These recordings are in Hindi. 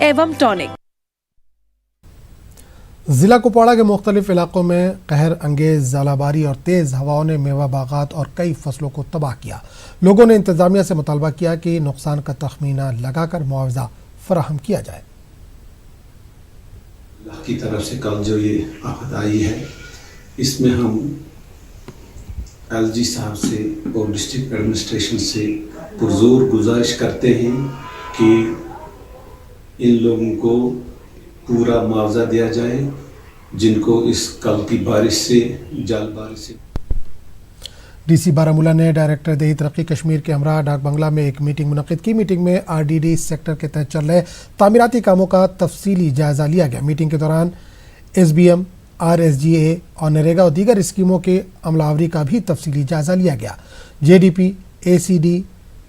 एवं टॉनिक। जिला कुपवाड़ा के मुख्तलिफ इलाकों में कहर अंगेज ज़ालाबारी और तेज़ हवाओं ने मेवा बागात और कई फसलों को तबाह किया। लोगों ने इंतजामिया से मुतालबा किया कि नुकसान का तखमीना लगाकर मुआवजा फराहम किया जाए। अल्लाह की तरफ से कल जो ये आफत आई है, इसमें हम एलजी साहब से और डिस्ट्रिक्ट एडमिनिस्ट्रेशन से पुरजोर गुजारिश करते हैं कि इन लोगों को पूरा मुआवजा दिया जाए जिनको इस कल की बारिश से जाल बारिश से। डीसी बारामूला ने डायरेक्टर देही तरक्की कश्मीर के हमरा डाक बंगला में एक मीटिंग मुनक्किद की। मीटिंग में आरडीडी सेक्टर के तहत चल रहे तामीराती कामों का तफसीली जायजा लिया गया। मीटिंग के दौरान एसबीएम, आरएसजीए और नरेगा और दीगर स्कीमों के अमलावरी का भी तफसीली जायजा लिया गया। जेडीपी, एसीडी,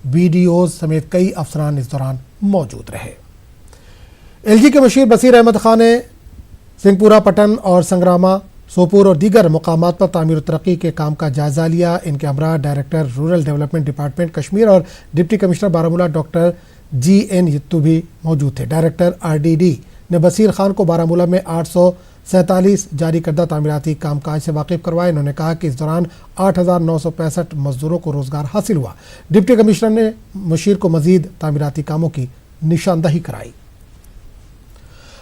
बीडीओ समेत कई अफसरान इस दौरान मौजूद रहे। एलजी के मुशीर बसीर अहमद खान ने सिंहपुरा, पटन और संग्रामा, सोपुर और दीगर मुकामात पर तामीर तरक्की के काम का जायजा लिया। इनके हमरा director rural development department Kashmir और deputy commissioner Baramulla doctor GN Yattoo भी मौजूद थे। डायरेक्टर आरडीडी ने बसीर खान को बारामूला में 847 जारी करदा तामीराती कामकाज से वाकिफ करवाया। इन्होंने कहा कि इस दौरान 8,965 मजदूरों को रोजगार हासिल हुआ। डिप्टी कमिश्नर ने मुशीर को मजीद तामीराती कामों की निशानदही कराई।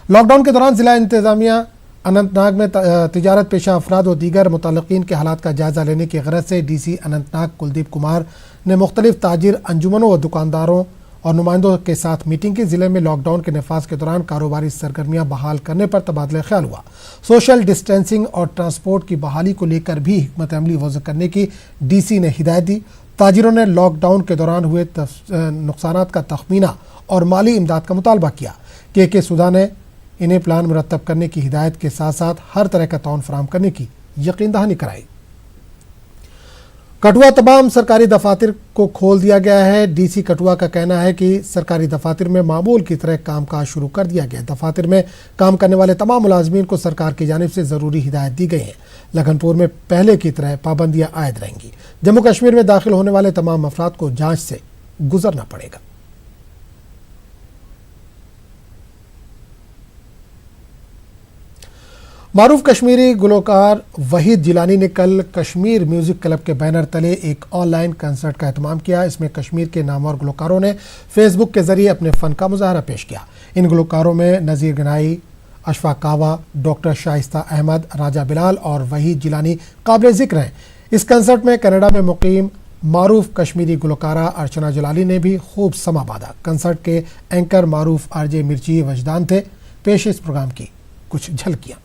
लॉकडाउन के दौरान जिला इंतजामिया अनंतनाग में तिजारत पेशा अफराद और दीगर मुतल्लिकीन के हालात का जायजा लेने की गरज से डीसी अनंतनाग कुलदीप कुमार ने मुख्तलिफ ताजिर अंजुमनों और दुकानदारों और नुमाइंदों के साथ मीटिंग की। जिले में लॉकडाउन के नफाज के दौरान कारोबारी सरगर्मियां बहाल करने पर तबादला ख्याल हुआ। सोशल डिस्टेंसिंग और ट्रांसपोर्ट की बहाली को लेकर भी हिकमत अमली वज़ करने की डीसी ने हिदायत दी। ताजिरों ने लॉकडाउन के दौरान हुए नुकसानात का तखमीना और माली इमदाद का मुतालबा किया। के सुधा ने इन्हें प्लान मुरतब करने की हिदायत के साथ साथ हर तरह का ताउन फराहम करने की यकीन दहानी कराई। कठुआ तमाम सरकारी दफातर को खोल दिया गया है। डीसी कठुआ का कहना है कि सरकारी दफातर में मामूल की तरह कामकाज शुरू कर दिया गया। दफातर में काम करने वाले तमाम मुलाजमीन को सरकार की जानिब से ज़रूरी हिदायत दी गई है। लखनपुर में पहले की तरह पाबंदियाँ आयद रहेंगी। जम्मू कश्मीर में दाखिल होने वाले तमाम अफराद को जाँच से गुजरना पड़ेगा। मारूफ कश्मीरी गुलकार वहीद जिलानी ने कल कश्मीर म्यूज़िक क्लब के बैनर तले एक ऑनलाइन कंसर्ट का एहतमाम किया। इसमें कश्मीर के नामवर गुलकारों ने फेसबुक के जरिए अपने फ़न का मुजाहरा पेश किया। इन गुलकारों में नज़ीर गनाई, अशफाक कावा, डॉक्टर शाइस्ता अहमद, राजा बिलाल और वहीद जिलानी काबिल ज़िक्र हैं। इस कंसर्ट में कनाडा में मुकीम मारूफ कश्मीरी गुलकारा अर्चना जलाली ने भी खूब समा बांधा। कंसर्ट के एंकर मारूफ RJ मिर्ची वजदान थे। पेश इस प्रोग्राम की कुछ झलकियाँ।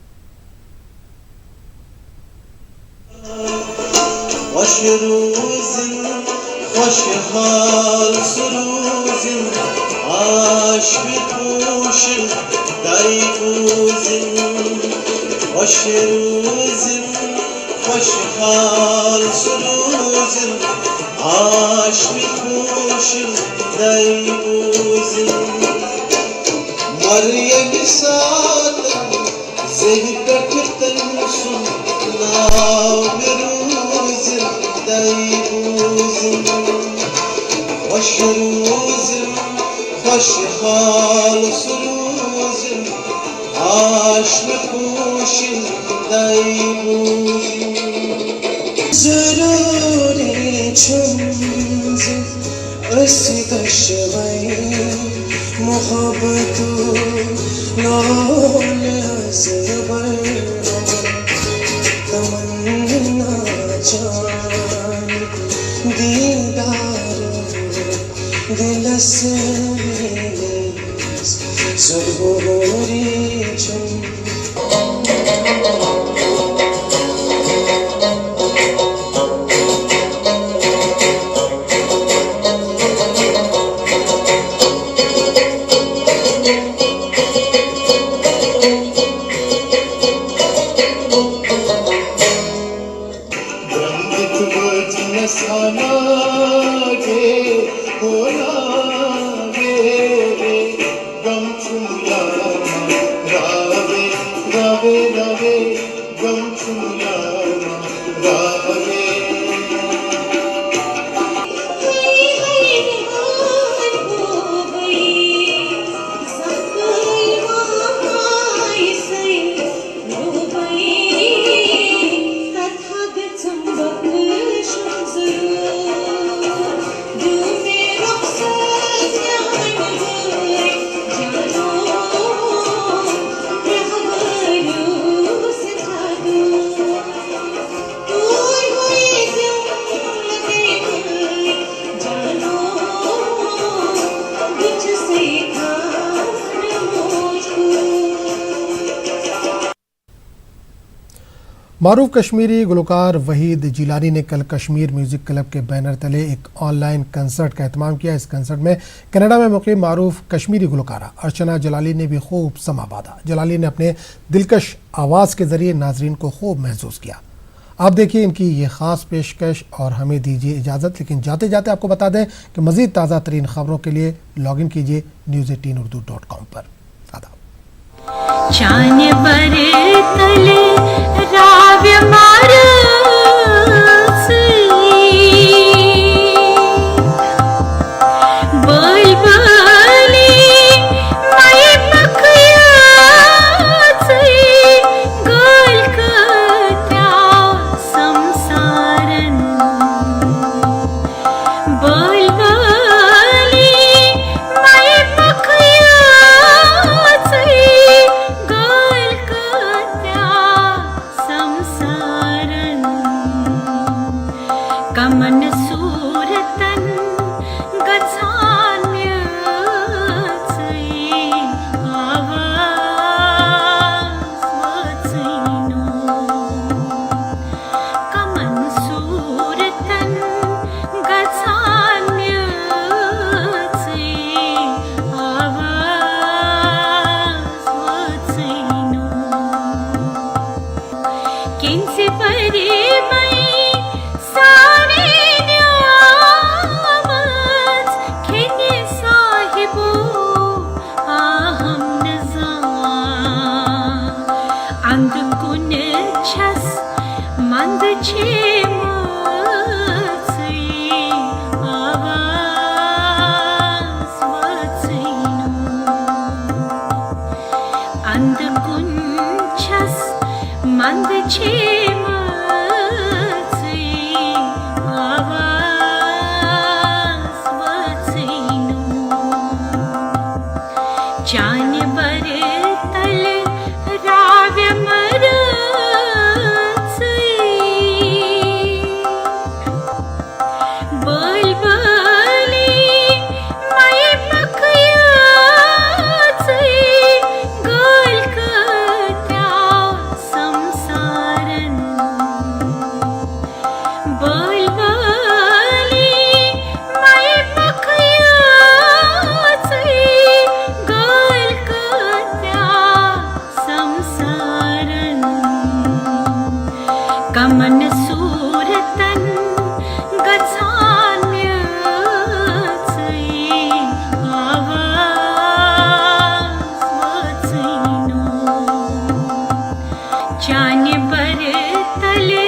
मारूफ कश्मीरी गुलकार वहीद जिलानी ने कल कश्मीर म्यूजिक क्लब के बैनर तले एक ऑनलाइन कंसर्ट का एहतमाम किया। इस कंसर्ट में कनाडा में मुकीम मारूफ कश्मीरी गुलकारा अर्चना जलाली ने भी खूब समा बांधा। जलाली ने अपने दिलकश आवाज़ के जरिए नाजरीन को खूब महसूस किया। आप देखिए इनकी ये ख़ास पेशकश और हमें दीजिए इजाज़त। लेकिन जाते जाते आपको बता दें कि मज़ीद ताज़ा तरीन खबरों के लिए लॉगिन कीजिए news18urdu.com पर। कमन सूरतन गझान्य आवाज वचनो कमन सूरतन गझान्य आवाज वचनो किंसी परी मंद छे आवाज वचनो अंध कुंचस मंद छे आवाज वचनो जानवर तल राव्य मर कमन सूरतन गझान्य आवाज वचनो जानवर तले